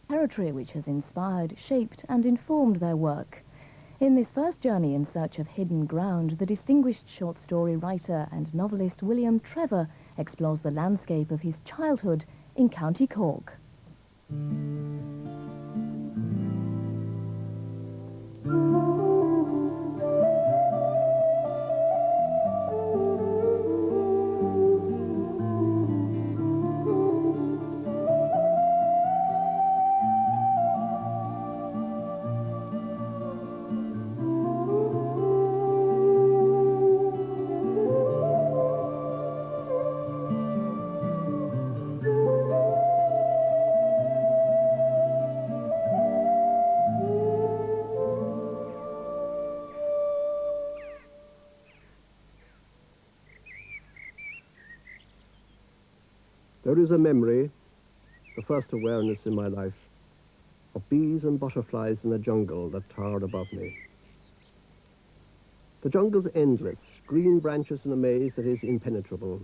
territory which has inspired, shaped and informed their work. In this first journey in search of hidden ground, the distinguished short story writer and novelist William Trevor explores the landscape of his childhood in County Cork. There is a memory, the first awareness in my life, of bees and butterflies in the jungle that towered above me. The jungle's endless, green branches in a maze that is impenetrable.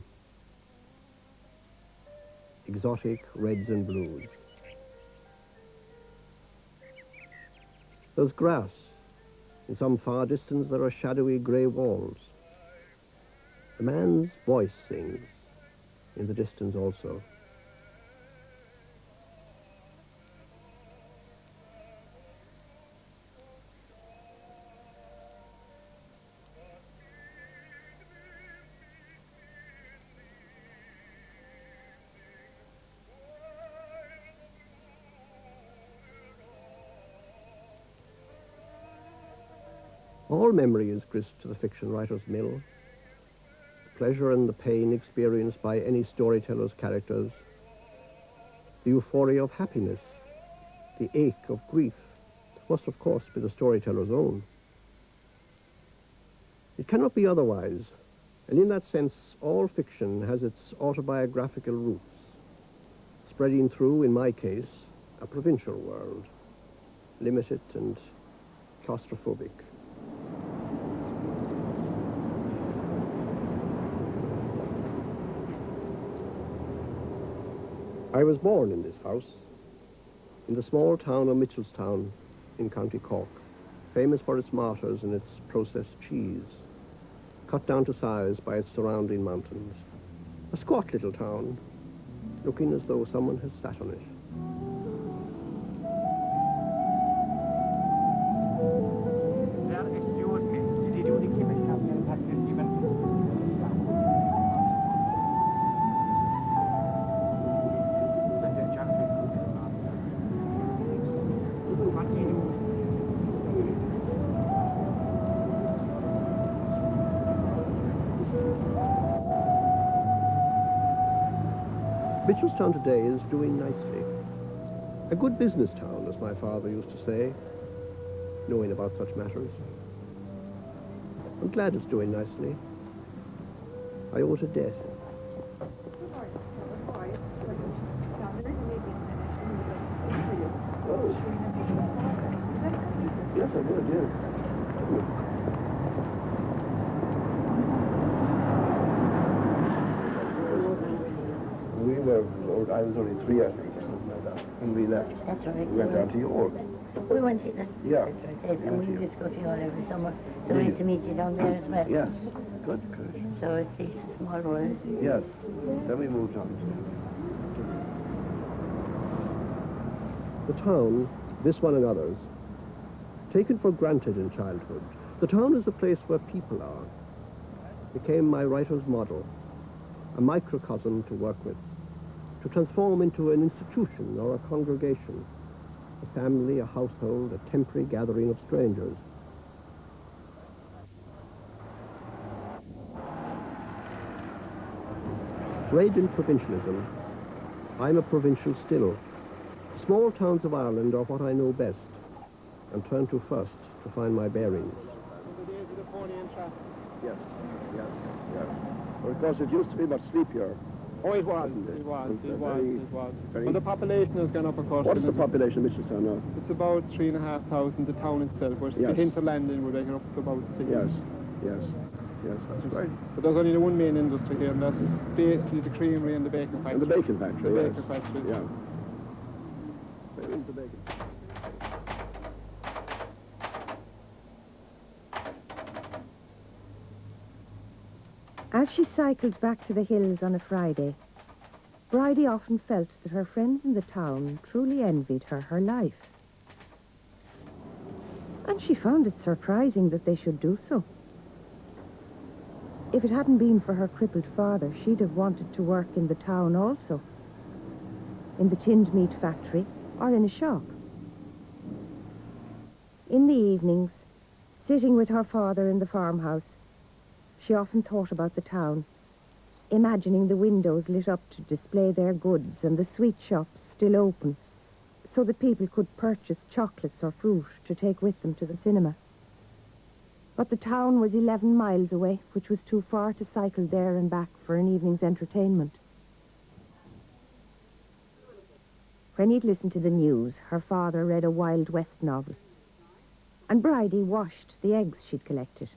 Exotic reds and blues. There's grass. In some far distance there are shadowy grey walls. A man's voice sings in the distance also. All memory is grist to the fiction writer's mill. The pleasure and the pain experienced by any storyteller's characters, the euphoria of happiness, the ache of grief, must of course be the storyteller's own. It cannot be otherwise, and in that sense all fiction has its autobiographical roots, spreading through, in my case, a provincial world, limited and claustrophobic. I was born in this house, in the small town of Mitchelstown in County Cork, famous for its martyrs and its processed cheese, cut down to size by its surrounding mountains. A squat little town, looking as though someone has sat on it. Excuse me, did you do the chemical campaign package even? Mitchelstown today is doing nicely. A good business town, as my father used to say, knowing about such matters. I'm glad it's doing nicely. I owe it a debt. Oh. Yes, I would, yes. I was only 3, I think, or something like that, when we left. That's right. We went down to York. We went to that. Yeah. That's right. And we used to go to York every summer. So we used to meet you down there as well. Yes. Good. So it's these small world. Yes. Then we moved on. The town, this one and others, taken for granted in childhood, the town is the place where people are, became my writer's model, a microcosm to work with, to transform into an institution or a congregation, a family, a household, a temporary gathering of strangers. Raised in provincialism, I'm a provincial still. Small towns of Ireland are what I know best and turn to first to find my bearings. Yes. Well, of course, it used to be much sleepier. Oh, it was. But the population has gone up, of course. What is the population of Mitchelstown now? It's about 3,500, the town itself. We're the hinterlanding, we're making up to about 6. Yes, that's right. But there's only the one main industry here, and that's basically the creamery and the bacon factory. And the bacon factory, The bacon factory. Yeah. There is the bacon. As she cycled back to the hills on a Friday, Bridie often felt that her friends in the town truly envied her life. And she found it surprising that they should do so. If it hadn't been for her crippled father, she'd have wanted to work in the town also, in the tinned meat factory or in a shop. In the evenings, sitting with her father in the farmhouse, she often thought about the town, imagining the windows lit up to display their goods and the sweet shops still open, so that people could purchase chocolates or fruit to take with them to the cinema. But the town was 11 miles away, which was too far to cycle there and back for an evening's entertainment. When he'd listened to the news, her father read a Wild West novel, and Bridie washed the eggs she'd collected.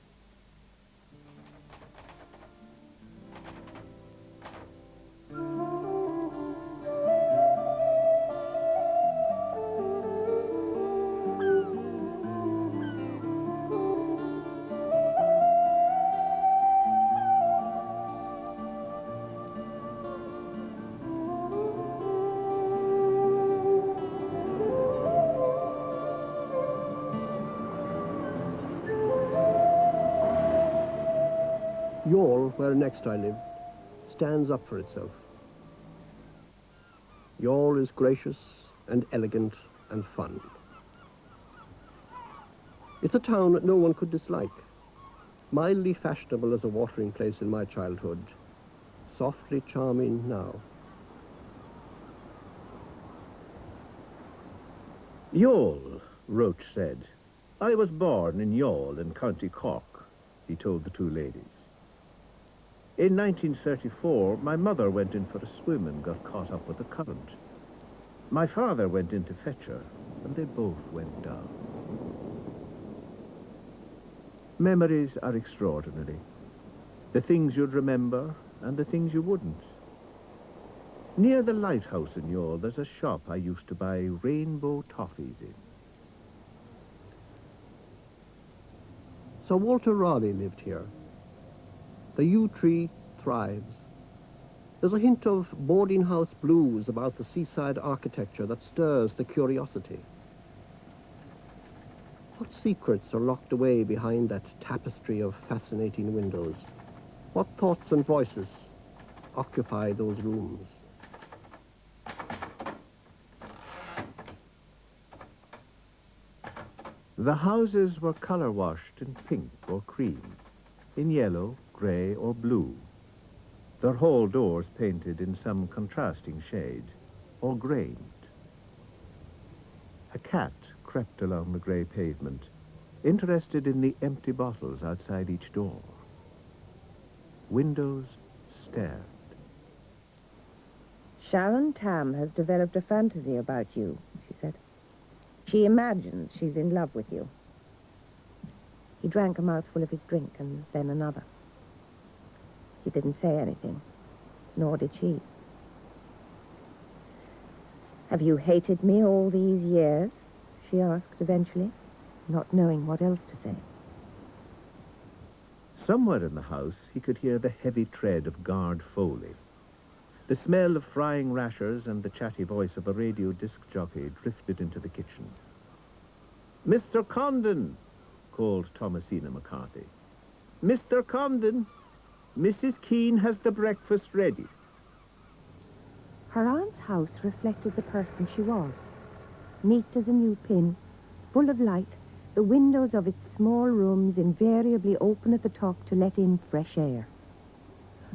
Youghal, where next I lived, stands up for itself. Youghal is gracious and elegant and fun. It's a town that no one could dislike. Mildly fashionable as a watering place in my childhood, softly charming now. Youghal, Roach said. I was born in Youghal in County Cork, he told the two ladies. In 1934, my mother went in for a swim and got caught up with the current. My father went in to fetch her, and they both went down. Memories are extraordinary. The things you'd remember and the things you wouldn't. Near the lighthouse in Youghal, there's a shop I used to buy rainbow toffees in. Sir Walter Raleigh lived here. The yew tree thrives. There's a hint of boarding house blues about the seaside architecture that stirs the curiosity. What secrets are locked away behind that tapestry of fascinating windows? What thoughts and voices occupy those rooms? The houses were colour-washed in pink or cream, in yellow, grey or blue, their hall doors painted in some contrasting shade, or grained. A cat crept along the grey pavement, interested in the empty bottles outside each door. Windows stared. Sharon Tam has developed a fantasy about you, she said. She imagines she's in love with you. He drank a mouthful of his drink and then another. He didn't say anything, nor did she. Have you hated me all these years? She asked eventually, not knowing what else to say. Somewhere in the house he could hear the heavy tread of Guard Foley. The smell of frying rashers and the chatty voice of a radio disc jockey drifted into the kitchen. "Mr. Condon," called Thomasina McCarthy. "Mr. Condon, Mrs. Keane has the breakfast ready." Her aunt's house reflected the person she was. Neat as a new pin, full of light, the windows of its small rooms invariably open at the top to let in fresh air.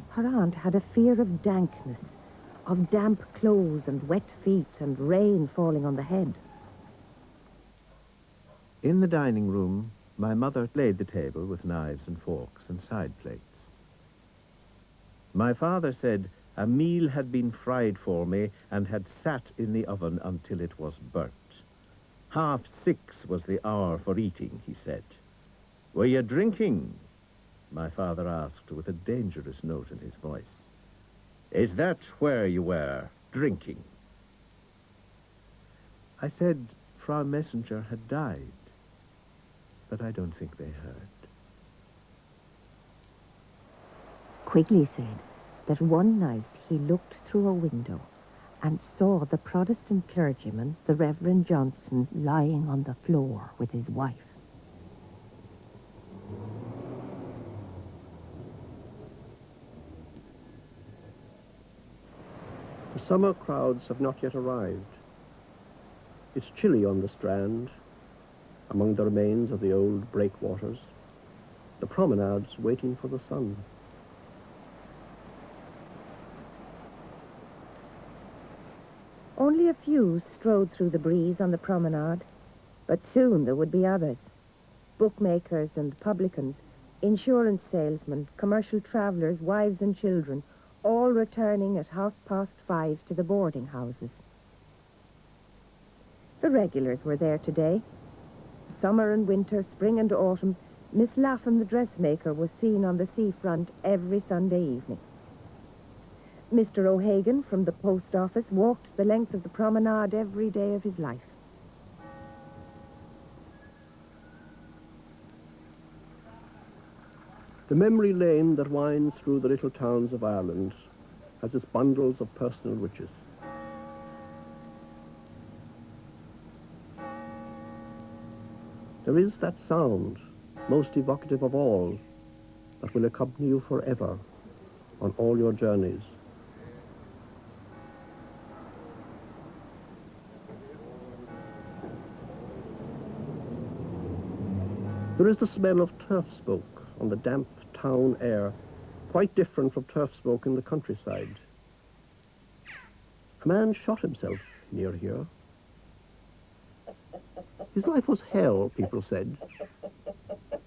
Her aunt had a fear of dankness, of damp clothes and wet feet and rain falling on the head. In the dining room, my mother laid the table with knives and forks and side plates. My father said a meal had been fried for me and had sat in the oven until it was burnt. 6:30 was the hour for eating, he said. "Were you drinking?" my father asked with a dangerous note in his voice. "Is that where you were, drinking?" I said Frau Messenger had died, but I don't think they heard. Quigley said that one night he looked through a window and saw the Protestant clergyman, the Reverend Johnson, lying on the floor with his wife. The summer crowds have not yet arrived. It's chilly on the Strand, among the remains of the old breakwaters, the promenades waiting for the sun. Only a few strode through the breeze on the promenade, but soon there would be others. Bookmakers and publicans, insurance salesmen, commercial travellers, wives and children, all returning at 5:30 to the boarding houses. The regulars were there today. Summer and winter, spring and autumn, Miss Lapham the dressmaker was seen on the seafront every Sunday evening. Mr. O'Hagan from the post office walked the length of the promenade every day of his life. The memory lane that winds through the little towns of Ireland has its bundles of personal riches. There is that sound, most evocative of all, that will accompany you forever on all your journeys. There is the smell of turf smoke on the damp town air, quite different from turf smoke in the countryside. A man shot himself near here. His life was hell, people said.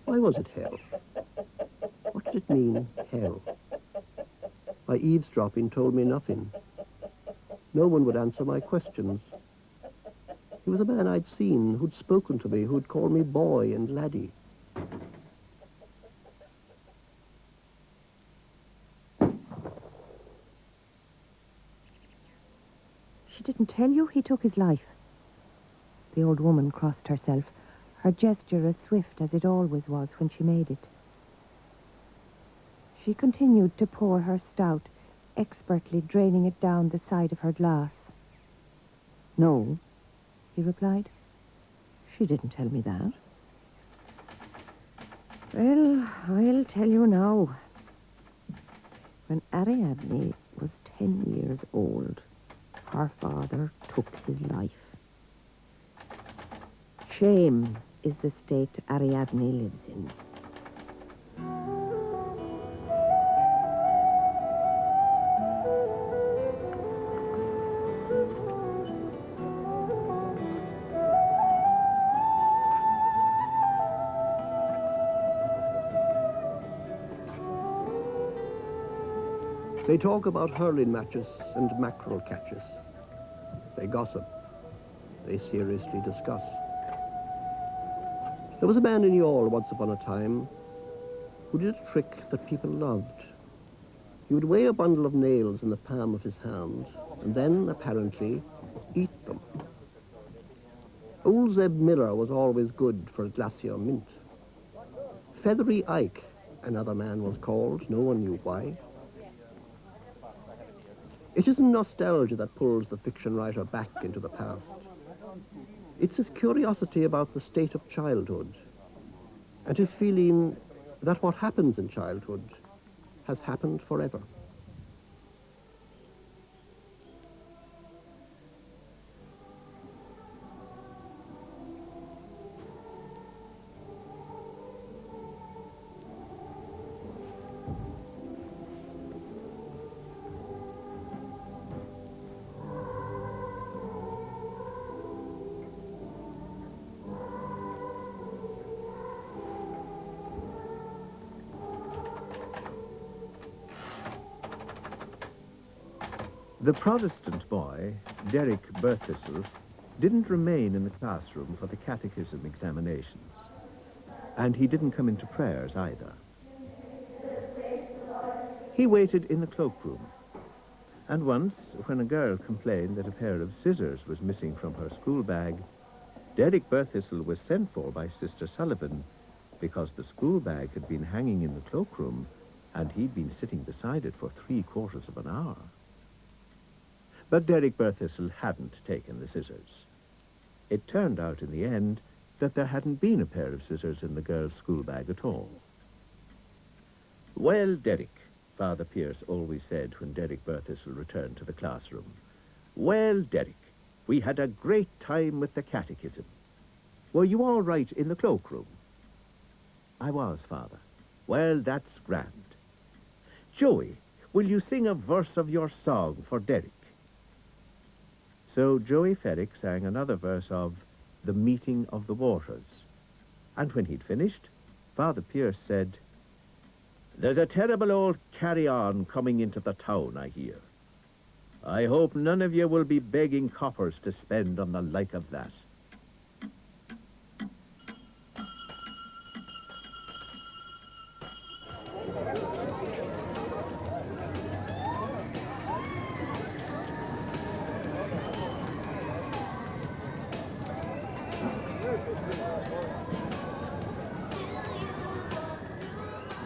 Why was it hell? What did it mean, hell? My eavesdropping told me nothing. No one would answer my questions. He was a man I'd seen, who'd spoken to me, who'd called me boy and laddie. She didn't tell you he took his life. The old woman crossed herself, her gesture as swift as it always was when she made it. She continued to pour her stout, expertly draining it down the side of her glass. "No," he replied. "She didn't tell me that." "Well, I'll tell you now. When Ariadne was 10 years old, her father took his life. Shame is the state Ariadne lives in." They talk about hurling matches and mackerel catches. They gossip. They seriously discuss. There was a man in Youghal once upon a time who did a trick that people loved. He would weigh a bundle of nails in the palm of his hand and then, apparently, eat them. Old Zeb Miller was always good for a glacier mint. Feathery Ike, another man was called, no one knew why. It isn't nostalgia that pulls the fiction writer back into the past. It's his curiosity about the state of childhood and his feeling that what happens in childhood has happened forever. The Protestant boy, Derek Berthistle, didn't remain in the classroom for the catechism examinations. And he didn't come into prayers either. He waited in the cloakroom. And once, when a girl complained that a pair of scissors was missing from her school bag, Derek Berthistle was sent for by Sister Sullivan because the school bag had been hanging in the cloakroom and he'd been sitting beside it for 3/4 of an hour. But Derek Berthistle hadn't taken the scissors. It turned out in the end that there hadn't been a pair of scissors in the girl's school bag at all. "Well, Derek," Father Pierce always said when Derek Berthistle returned to the classroom, "well, Derek, we had a great time with the catechism. Were you all right in the cloakroom?" "I was, Father." "Well, that's grand. Joey, will you sing a verse of your song for Derek?" So Joey Ferrick sang another verse of The Meeting of the Waters. And when he'd finished, Father Pierce said, "There's a terrible old carry-on coming into the town, I hear. I hope none of you will be begging coppers to spend on the like of that."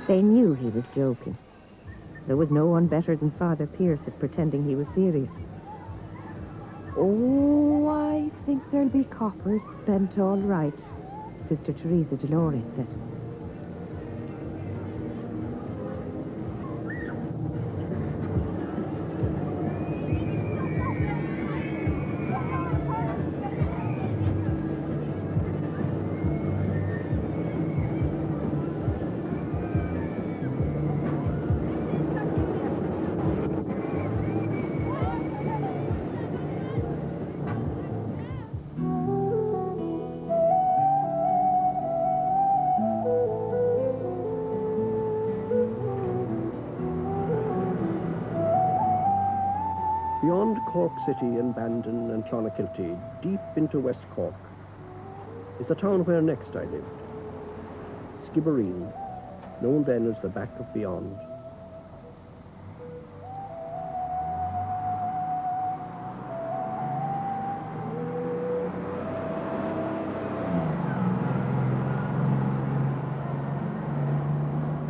They knew he was joking. There was no one better than Father Pierce at pretending he was serious. "Oh, I think there'll be coppers spent all right," Sister Teresa Dolores said. Beyond Cork City and Bandon and Clonakilty, deep into West Cork, is the town where next I lived. Skibbereen, known then as the Back of Beyond.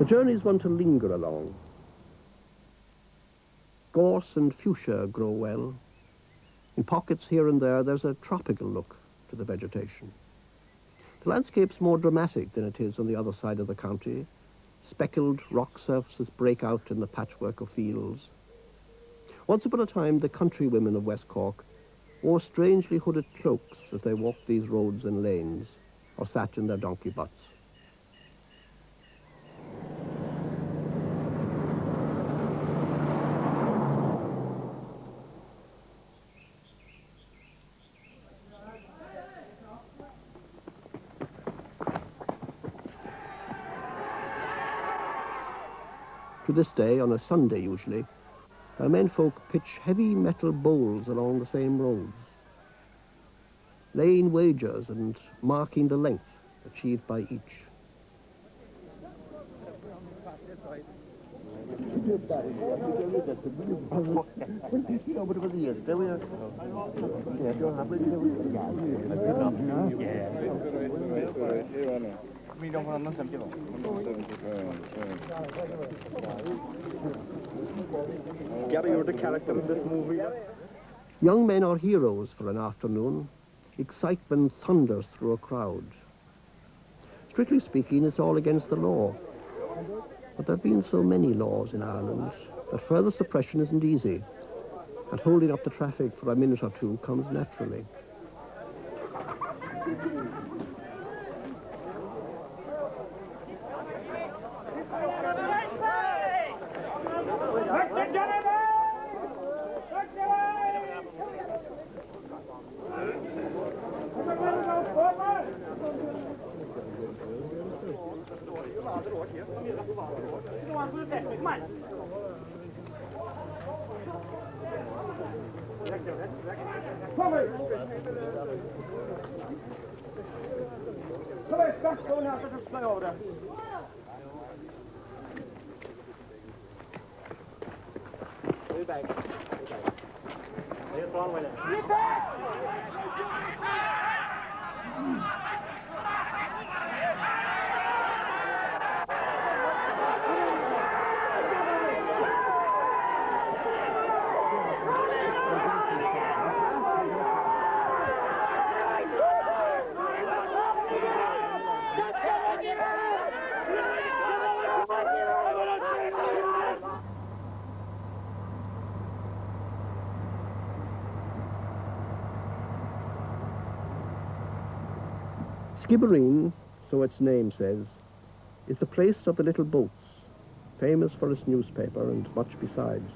The journey is one to linger along. Gorse and fuchsia grow well. In pockets here and there, there's a tropical look to the vegetation. The landscape's more dramatic than it is on the other side of the county. Speckled rock surfaces break out in the patchwork of fields. Once upon a time, the country women of West Cork wore strangely hooded cloaks as they walked these roads and lanes, or sat in their donkey butts. To this day, on a Sunday usually, our menfolk pitch heavy metal bowls along the same roads, laying wagers and marking the length achieved by each. Gary, you're the character in this movie. Young men are heroes for an afternoon. Excitement thunders through a crowd. Strictly speaking, it's all against the law. But there have been so many laws in Ireland that further suppression isn't easy, and holding up the traffic for a minute or two comes naturally. on with it. Skibbereen, so its name says, is the place of the little boats, famous for its newspaper and much besides.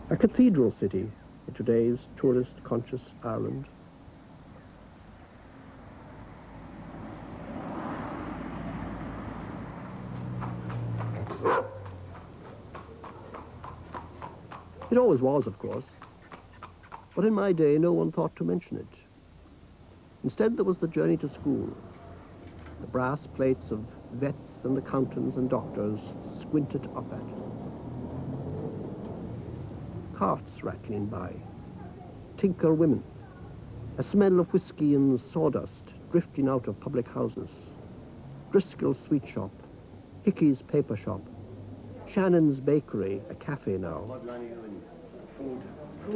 A cathedral city in today's tourist-conscious Ireland. It always was, of course, but in my day no one thought to mention it. Instead there was the journey to school, the brass plates of vets and accountants and doctors squinted up at. Carts rattling by, tinker women, a smell of whiskey and sawdust drifting out of public houses, Driscoll's sweet shop, Hickey's paper shop, Shannon's bakery, a cafe now. Food. I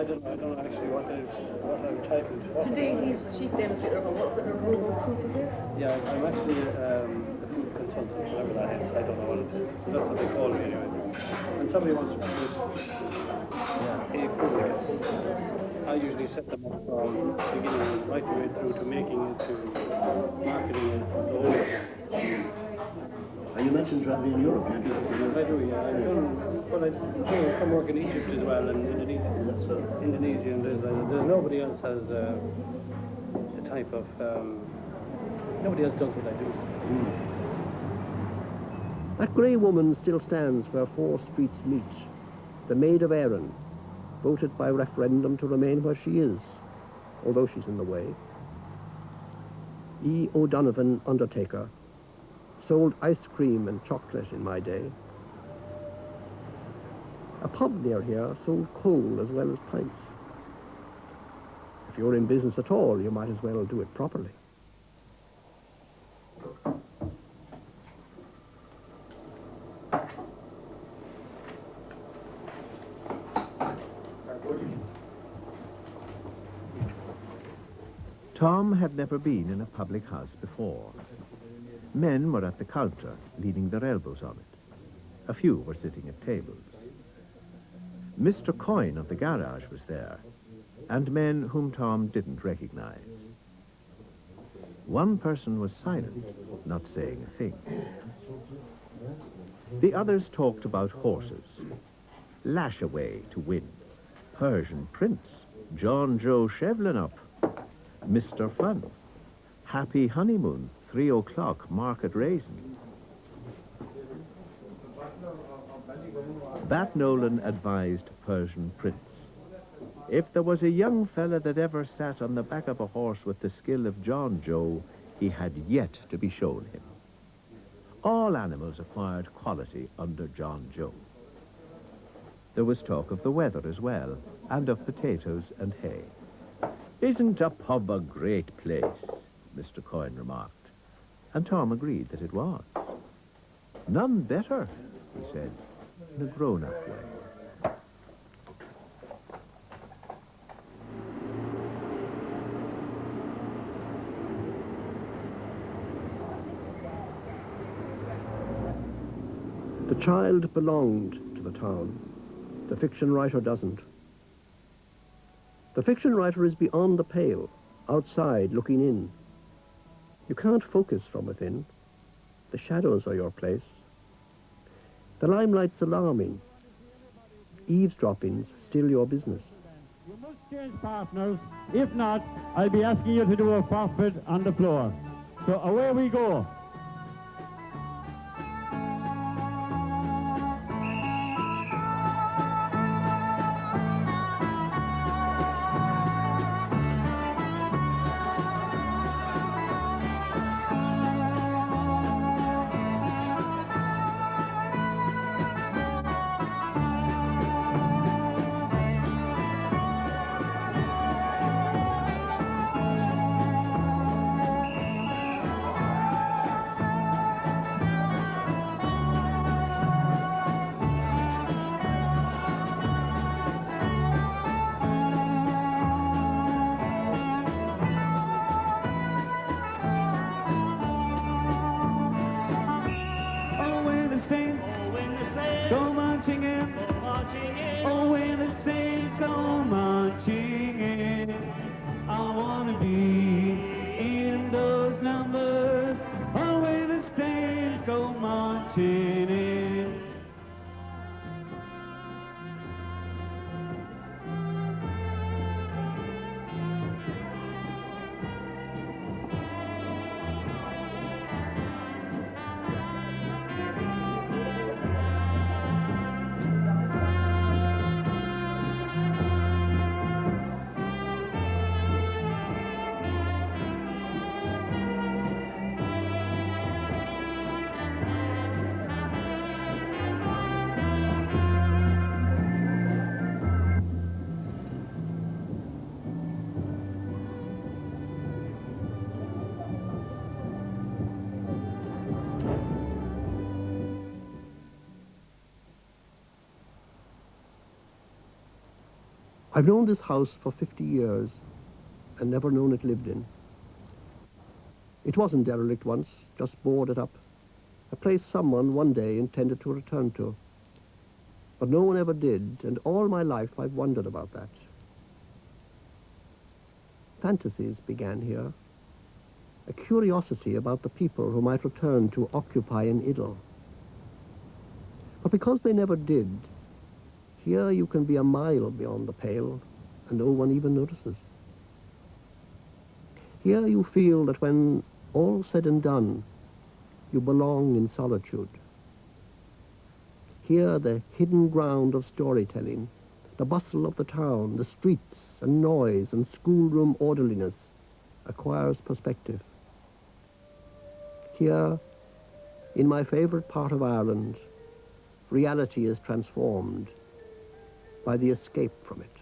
don't know actually what I'm titled. Today he's chief demonstrator of what's it, a rural food is it? Yeah, I'm actually a food consultant, whatever that is. I don't know what it is. That's what they call me anyway. When somebody wants to produce a food, I usually set them up from beginning right the way through to making it, to marketing it, the whole thing. And you mentioned traveling in Europe, didn't you? I do, yeah. I've done, well, I do some work in Egypt as well, and Indonesia. Indonesia, and there's nobody else has the type of, nobody else does what I do. That grey woman still stands where 4 streets meet, the Maid of Erin, voted by referendum to remain where she is, although she's in the way. E. O'Donovan, undertaker, sold ice cream and chocolate in my day. A pub near here sold coal as well as pints. If you're in business at all, you might as well do it properly. Tom had never been in a public house before. Men were at the counter, leaning their elbows on it. A few were sitting at tables. Mr. Coyne of the garage was there, and men whom Tom didn't recognize. One person was silent, not saying a thing. The others talked about horses. Lash Away to win. Persian Prince. John Joe Shevlin up. Mr. Fun. Happy Honeymoon. 3 o'clock, Market Raisin. Bat Nolan advised Persian Prince. If there was a young fella that ever sat on the back of a horse with the skill of John Joe, he had yet to be shown him. All animals acquired quality under John Joe. There was talk of the weather as well, and of potatoes and hay. Isn't a pub a great place? Mr. Coyne remarked. And Tom agreed that it was. None better, he said, in a grown-up way. The child belonged to the town. The fiction writer doesn't. The fiction writer is beyond the pale, outside looking in. You can't focus from within. The shadows are your place. The limelight's alarming. Eavesdropping's still your business. You must change partners. If not, I'll be asking you to do a forfeit on the floor. So away we go. I've known this house for 50 years and never known it lived in. It wasn't derelict once, just boarded up, a place someone one day intended to return to. But no one ever did, and all my life I've wondered about that. Fantasies began here, a curiosity about the people who might return to occupy an idyll. But because they never did, here you can be a mile beyond the pale, and no one even notices. Here you feel that when all's said and done, you belong in solitude. Here the hidden ground of storytelling, the bustle of the town, the streets and noise and schoolroom orderliness acquires perspective. Here, in my favorite part of Ireland, reality is transformed by the escape from it.